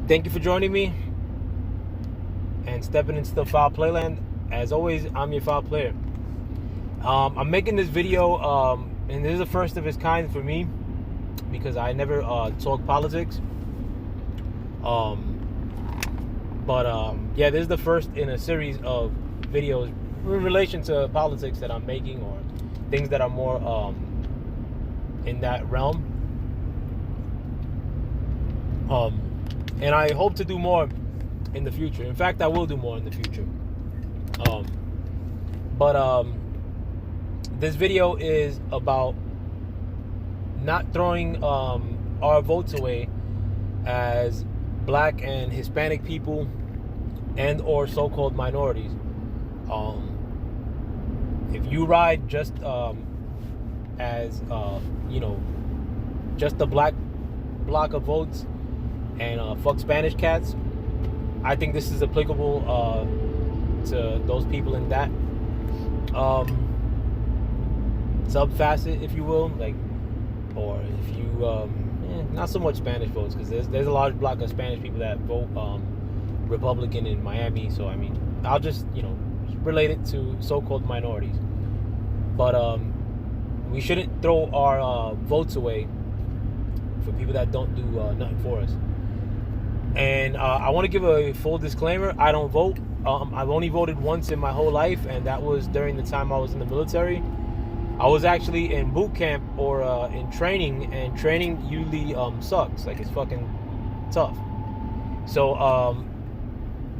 Thank you for joining me and stepping into the foul playland. As always, I'm your foul player. I'm making this video, and this is the first of its kind for me because I never talk politics. Yeah, this is the first in a series of videos in relation to politics that I'm making, or things that are more in that realm. And I hope to do more in the future. In fact, I will do more in the future. This video is about not throwing our votes away as Black and Hispanic people and or so-called minorities. If you ride just as just the black block of votes and fuck Spanish cats, I think this is applicable to those people in that sub-facet, if you will, like, or if you not so much Spanish votes, because there's a large block of Spanish people that vote Republican in Miami. So I mean, I'll just relate it to so-called minorities. But we shouldn't throw our votes away for people that don't do nothing for us. And I want to give a full disclaimer. I don't vote. I've only voted once in my whole life, and that was during the time I was in the military. I was actually in boot camp or in training, and training usually sucks. Like, it's fucking tough. So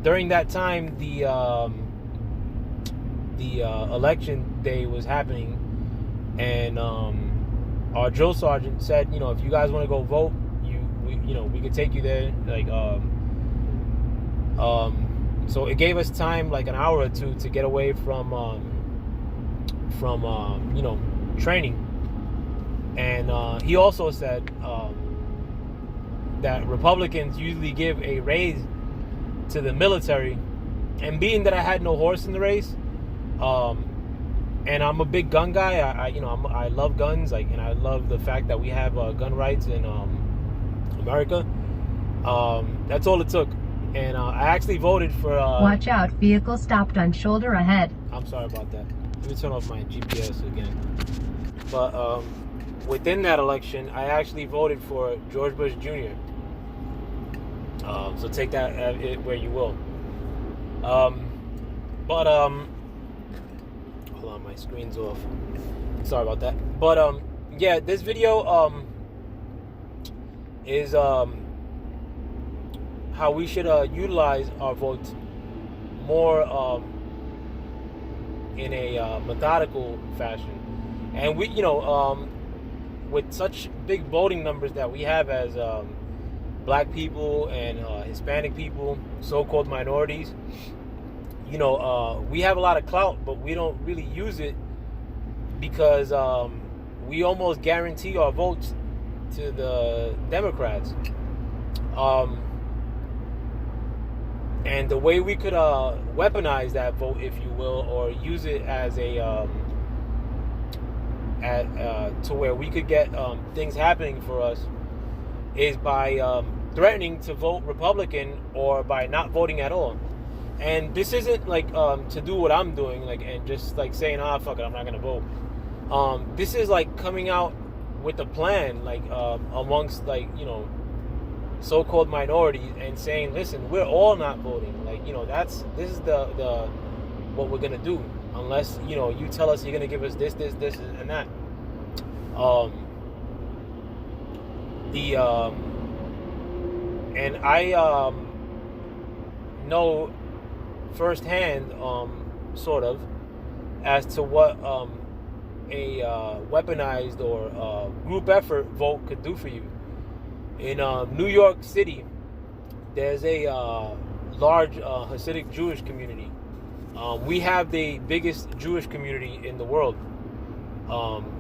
during that time, the election day was happening, and our drill sergeant said, if you guys want to go vote, we could take you there. Like, so it gave us time, like an hour or two, to get away from training. And he also said that Republicans usually give a raise to the military. And being that I had no horse in the race, and I'm a big gun guy, I love guns, like, and I love the fact that we have gun rights in America. That's all it took. And I actually voted for watch out, vehicle stopped on shoulder ahead. I'm sorry about that. Let me turn off my GPS again. But within that election, I actually voted for George Bush Jr. So take that where you will. Hold on, my screen's off. Sorry about that. But yeah, this video is how we should utilize our votes more in a methodical fashion. And we, with such big voting numbers that we have as Black people and Hispanic people, so-called minorities, we have a lot of clout, but we don't really use it because we almost guarantee our votes to the Democrats. And the way we could weaponize that vote, if you will, or use it as a to where we could get things happening for us, is by threatening to vote Republican or by not voting at all. And this isn't like to do what I'm doing, like, and just like saying, fuck it, I'm not gonna vote. This is like coming out with a plan, like amongst, like, so-called minorities, and saying, listen, we're all not voting. Like, this is the what we're gonna do, unless you tell us you're gonna give us this, and that. And I know firsthand, sort of, as to what a weaponized or group effort vote could do for you. In New York City, there's a large Hasidic Jewish community. We have the biggest Jewish community in the world,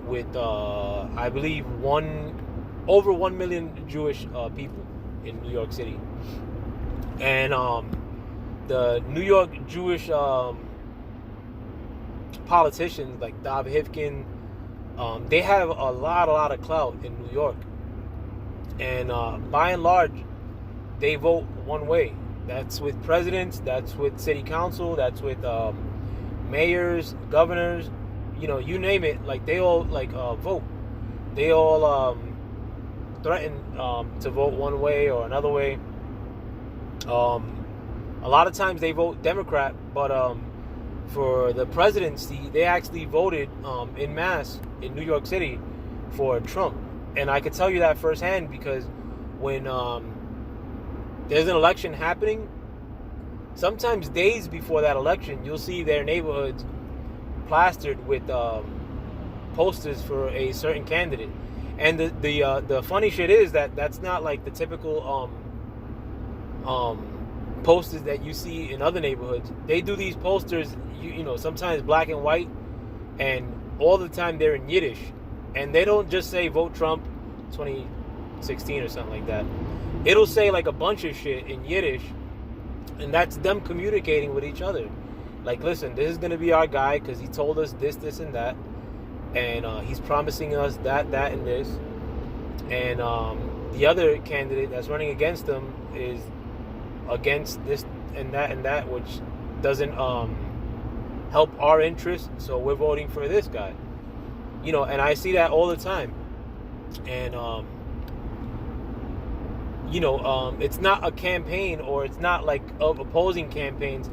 with I believe over 1 million Jewish people in New York City. And the New York Jewish politicians like Bob Hifkin, they have a lot of clout in New York. And by and large, they vote one way. That's with presidents, that's with city council, that's with mayors, governors, you name it. Like they all vote. They all threaten to vote one way or another way. A lot of times they vote Democrat, but for the presidency, they actually voted en masse in New York City for Trump. And I could tell you that firsthand because when there's an election happening, sometimes days before that election, you'll see their neighborhoods plastered with posters for a certain candidate. And the funny shit is that that's not like the typical posters that you see in other neighborhoods. They do these posters, sometimes black and white, and all the time they're in Yiddish. And they don't just say vote Trump 2016 or something like that. It'll say like a bunch of shit in Yiddish, and that's them communicating with each other. Like, listen, this is going to be our guy because he told us this, this, and that. And he's promising us that, and this. And the other candidate that's running against him is against this and that, which doesn't help our interests. So we're voting for this guy. And I see that all the time. And, it's not a campaign, or it's not like opposing campaigns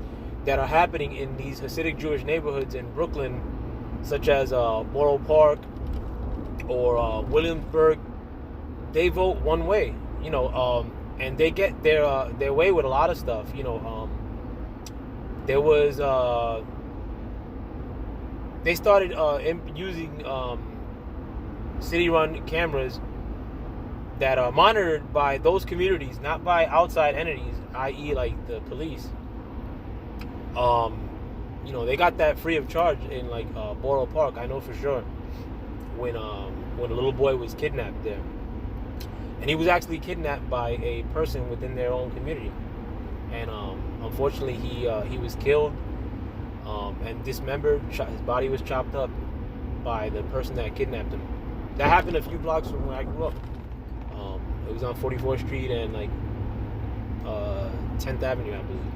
that are happening in these Hasidic Jewish neighborhoods in Brooklyn, such as Borough Park or Williamsburg. They vote one way, and they get their way with a lot of stuff. There was they started using city-run cameras that are monitored by those communities, not by outside entities, i.e. like the police. They got that free of charge in like Borough Park. I know for sure when a little boy was kidnapped there, and he was actually kidnapped by a person within their own community, and unfortunately he was killed and dismembered. His body was chopped up by the person that kidnapped him. That happened a few blocks from where I grew up. It was on 44th Street and like 10th Avenue, I believe.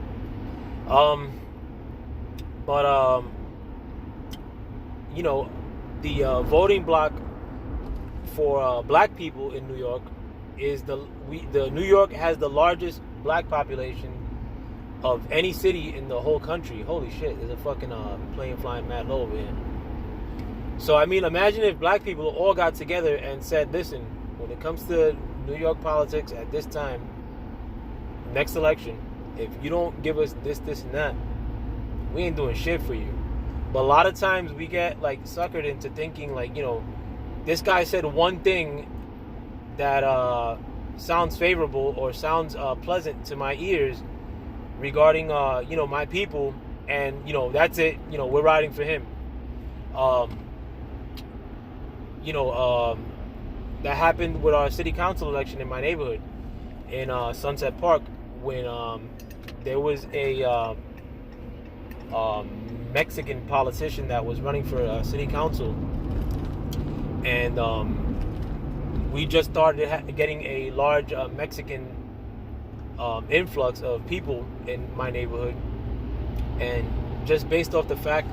The voting block for black people in New York is the New York has the largest black population of any city in the whole country. Holy shit, there's a fucking plane flying mad low over here. So I mean, imagine if black people all got together and said, listen, when it comes to New York politics at this time, next election, if you don't give us this, and that, we ain't doing shit for you. But a lot of times we get like suckered into thinking like, this guy said one thing that sounds favorable or sounds pleasant to my ears regarding my people, and that's it. We're riding for him. That happened with our city council election in my neighborhood in Sunset Park when there was a Mexican politician that was running for city council, and we just started getting a large Mexican influx of people in my neighborhood, and just based off the fact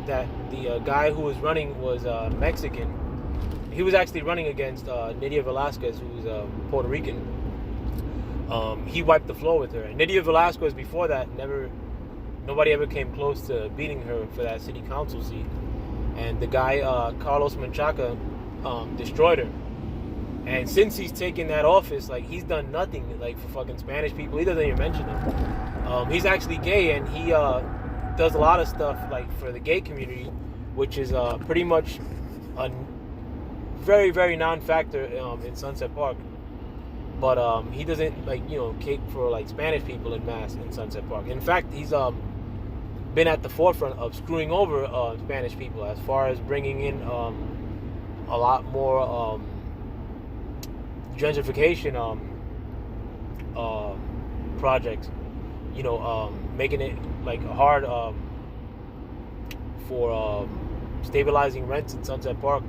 that the guy who was running was Mexican. He was actually running against Nydia Velasquez, who's Puerto Rican. He wiped the floor with her. And Nydia Velasquez, before that, nobody ever came close to beating her for that city council seat. And the guy, Carlos Menchaca, destroyed her. And since he's taken that office, like, he's done nothing, like, for fucking Spanish people. He doesn't even mention them. He's actually gay, and he does a lot of stuff, like, for the gay community, which is pretty much a very, very non-factor in Sunset Park. But he doesn't, like, cape for, like, Spanish people in mass in Sunset Park. In fact, he's been at the forefront of screwing over Spanish people as far as bringing in a lot more gentrification projects, making it like hard for stabilizing rents in Sunset Park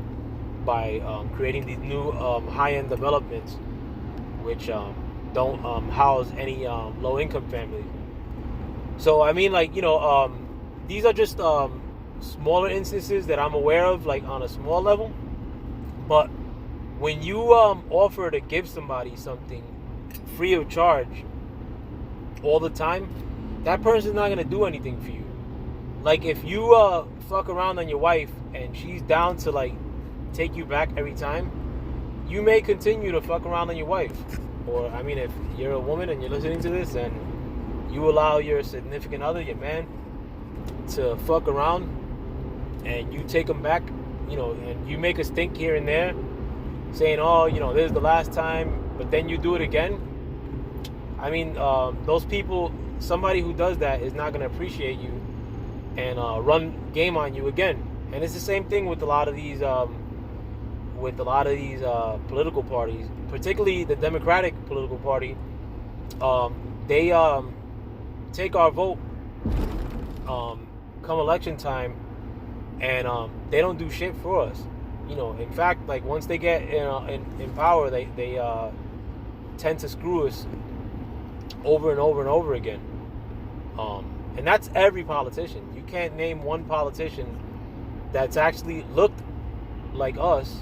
by creating these new high-end developments, which don't house any low income families. So I mean, like, these are just smaller instances that I'm aware of, like on a small level. But when you offer to give somebody something free of charge all the time, that person's not gonna do anything for you. Like if you fuck around on your wife and she's down to like take you back every time, you may continue to fuck around on your wife. Or I mean, if you're a woman and you're listening to this and you allow your significant other, your man, to fuck around and you take them back, and you make a stink here and there saying, oh, this is the last time, but then you do it again. I mean, those people, somebody who does that is not going to appreciate you and run game on you again. And it's the same thing with a lot of these political parties, particularly the Democratic political party. They take our vote come election time, and they don't do shit for us. In fact, like once they get in power, they tend to screw us over and over and over again. And that's every politician. You can't name one politician that's actually looked like us,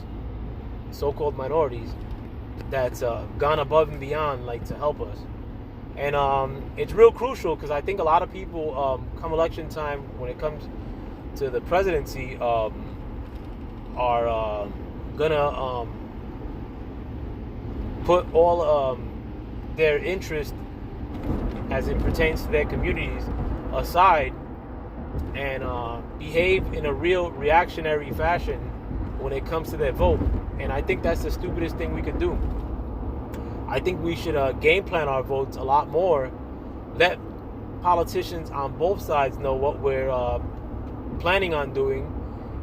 so-called minorities, that's gone above and beyond, like, to help us. And it's real crucial because I think a lot of people, come election time, when it comes to the presidency, are gonna put all their interest as it pertains to their communities aside and behave in a real reactionary fashion when it comes to their vote. And I think that's the stupidest thing we could do. I think we should game plan our votes a lot more. Let politicians on both sides know what we're planning on doing.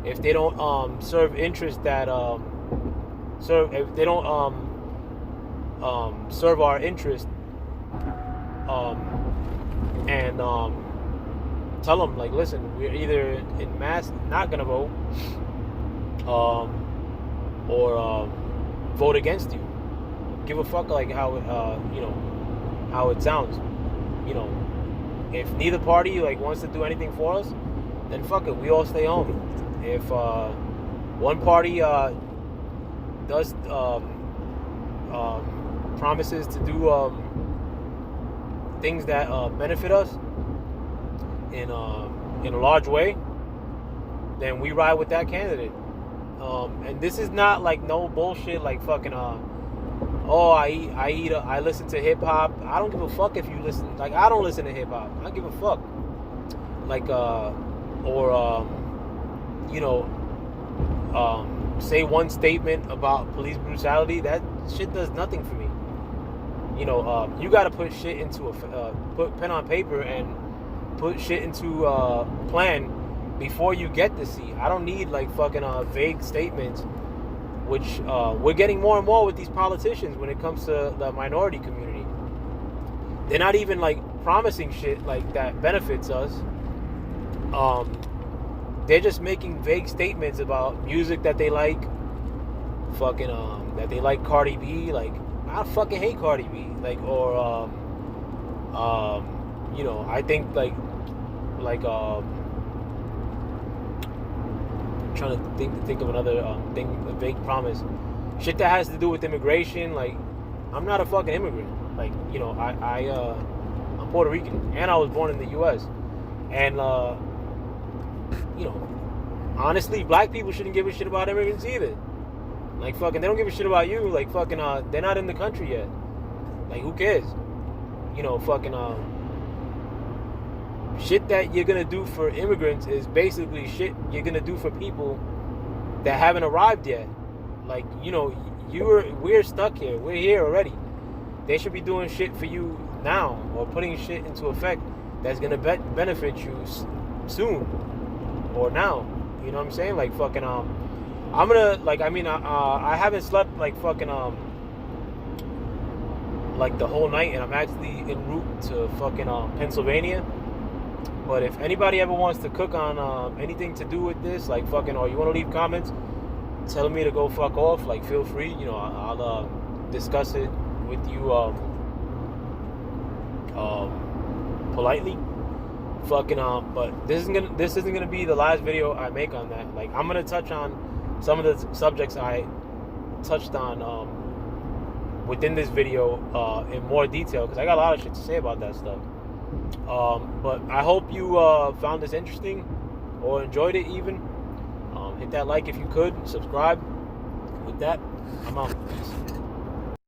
If they don't serve interests that if they don't serve our interest, and tell them, like, listen, we're either in mass not gonna vote, or vote against you. Give a fuck, like, how how it sounds. If neither party like wants to do anything for us, then fuck it, we all stay home. If one party does promises to do things that benefit us in a large way, then we ride with that candidate. And this is not like no bullshit, like fucking I listen to hip hop. I don't give a fuck if you listen. Like, I don't listen to hip hop. I don't give a fuck. Like say one statement about police brutality. That shit does nothing for me. You got to put shit into put pen on paper and put shit into a plan before you get to see. I don't need like fucking vague statements, which we're getting more and more with these politicians when it comes to the minority community. They're not even like promising shit like that benefits us. They're just making vague statements about music that they like, fucking that they like Cardi B. Like, I fucking hate Cardi B. Like, or I think like I'm trying to think of another thing, a vague promise, shit that has to do with immigration. Like, I'm not a fucking immigrant. Like, I'm Puerto Rican and I was born in the U.S. And honestly, black people shouldn't give a shit about immigrants either. Like, fucking, they don't give a shit about you. Like, fucking, they're not in the country yet. Like, who cares? Fucking, shit that you're gonna do for immigrants is basically shit you're gonna do for people that haven't arrived yet. Like, we're stuck here. We're here already. They should be doing shit for you now, or putting shit into effect that's gonna benefit you soon or now. You know what I'm saying? Like, fucking, I'm gonna, like, I mean, I haven't slept like fucking like the whole night, and I'm actually en route to fucking Pennsylvania. But if anybody ever wants to cook on anything to do with this, like, fucking, or you want to leave comments telling me to go fuck off, like, feel free. I'll discuss it with you politely. Fucking but this isn't gonna be the last video I make on that. Like, I'm gonna touch on some of the subjects I touched on within this video in more detail, because I got a lot of shit to say about that stuff. But I hope you found this interesting or enjoyed it even. Hit that like if you could, subscribe. With that, I'm out. Peace.